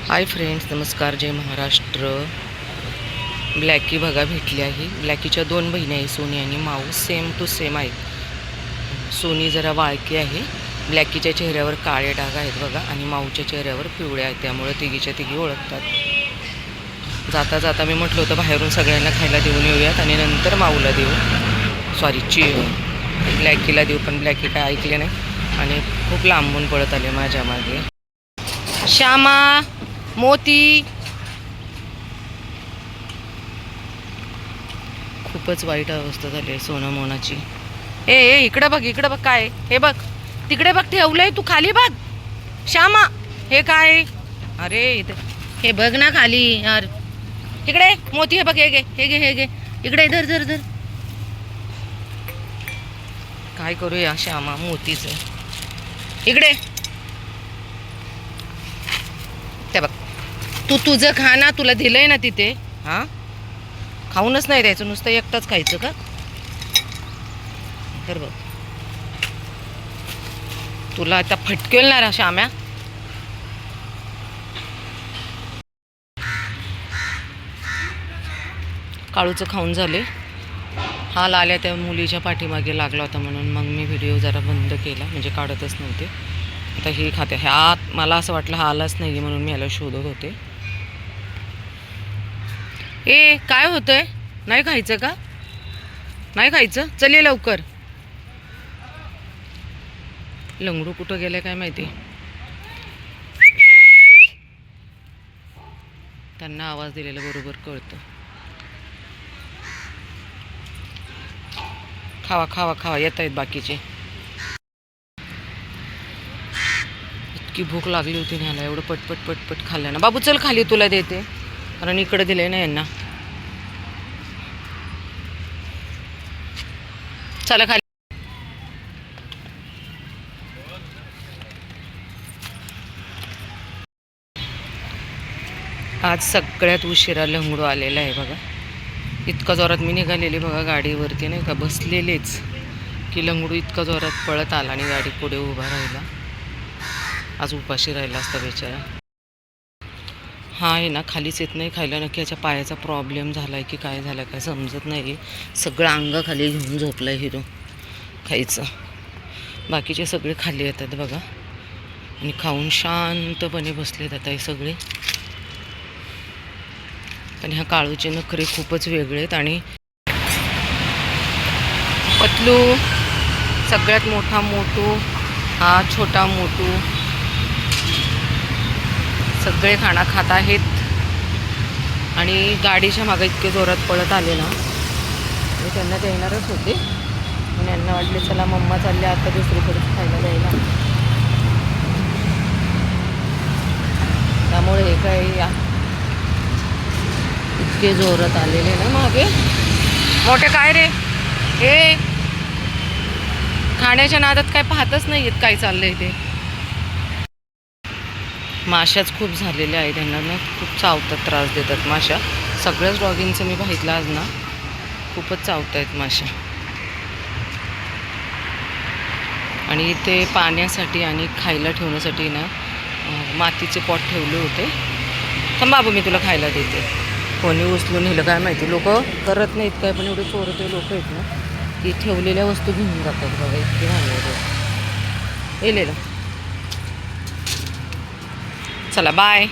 Hi friends, नमस्कार, जय Maharashtra. Blackie बघा भेटली आहे. ब्लॅकीच्या दोन बहिणी आहे, सोनी आणि माऊ. सेम टू सेम आहेत. सोनी जरा वाळकी आहे. ब्लॅकीच्या चेहऱ्यावर काळे डाग आहेत बघा, आणि माऊच्या चेहऱ्यावर पिवळे आहेत. त्यामुळे तिघीच्या तिघी ओळखतात. जाता जाता मी म्हटलं होतं बाहेरून सगळ्यांना खायला देऊन येऊयात आणि नंतर माऊला देऊ, सॉरी ब्लॅकीला देऊ. पण ब्लॅकी काय ऐकले नाही आणि खूप लांबून पळत आले माझ्या मागे. श्यामा, मोती, खूपच वाईट अवस्था झाली आहे सोना मोनाची. ए इकडं बघ, इकडं बघ, काय हे बघ, तिकडे बघ, ठेवलंय तू खाली बघ. श्यामा, हे काय? अरे इथे हे बघ ना खाली यार. इकडे मोती, हे बघ, हे घे, हे घे, हे घे, इकडे धर धर धर. काय करूया श्यामा मोतीचं? इकडे ते बघ, तू तुझं खा ना, तुला दिलंय ना तिथे. हां, खाऊनच नाही द्यायचं, नुसतं एकटाच खायचं का? तर बघ, तुला आता फटकेल ना श्याम्या. काळूचं खाऊन झाले. हा लाल्या त्या मुलीच्या पाठीमागे लागला होता म्हणून मग मी व्हिडिओ जरा बंद केला, म्हणजे काढतच नव्हते. आता हे खाते. ह्या मला असं वाटलं हा आलाच नाही म्हणून मी ह्याला शोधत होते. ए काय होतंय? नाही खायचं का? नाही खायचं? चल ये लवकर. लंगडू कुठं गेलं काय माहिती. त्यांना आवाज दिलेला बरोबर कळतं. खावा खावा खावा, येत आहेत बाकीचे. इतकी भूक लागली होती न्यायला, एवढं पटपट पटपट खाल्लं ना. बाबू चल खाली, तुला देते, कारण इकडे दिले ना यांना. चला खाली. आज सगळ्यात उशिरा लंगडू आलेला आहे बघा. इतका जोरात मी निघालेली बघा गाडीवरती, नाही का, बसलेलेच की लंगडू इतका जोरात पळत आला आणि गाडी पुढे उभा राहिला. आज उपाशी राहिला असता बेचारा. हा आहे ना, खालीच येत नाही खायला. नक्की याच्या पायाचा प्रॉब्लेम झाला आहे की काय झालं काय समजत नाही. सगळं अंग खाली घेऊन झोपलं आहे हिरो खायचं. बाकीचे सगळे खाली येतात बघा आणि खाऊन शांतपणे बसलेत आता हे सगळे. पण ह्या काळूचे नखरे खूपच वेगळे आहेत. आणि पतलू सगळ्यात मोठा मोटू, हा छोटा मोटू, सगळे खाना खात आहेत. आणि गाडीच्या मागे इतके जोरात पळत आले ना, मी त्यांना देणारच होते पण यांना वाटले चला मम्मा चालले आता दुसरीकडे खायला द्यायला, त्यामुळे हे काय इतके जोरात आलेले ना मागे. मोठे काय रे हे, खाण्याच्या नादात काय पाहतच नाही आहेत काय चाललंय ते. माशाच खूप झालेल्या आहेत त्यांना ना, खूप चावतात, त्रास देतात माशा. सगळ्याच डॉगींचं मी बघितलं आज ना, खूपच चावत आहेत माशा. आणि इथे पाण्यासाठी आणि खायला ठेवण्यासाठी ना मातीचे पॉट ठेवले होते. थांब बाबू, मी तुला खायला देते. कोणी उचलून नेलं काय माहिती. लोक करत नाहीत काय, पण एवढे चोरटे लोक आहेत ना की ठेवलेल्या वस्तू घेऊन जातात बघा. इतके भांडवल. येलेलं. चला बाय.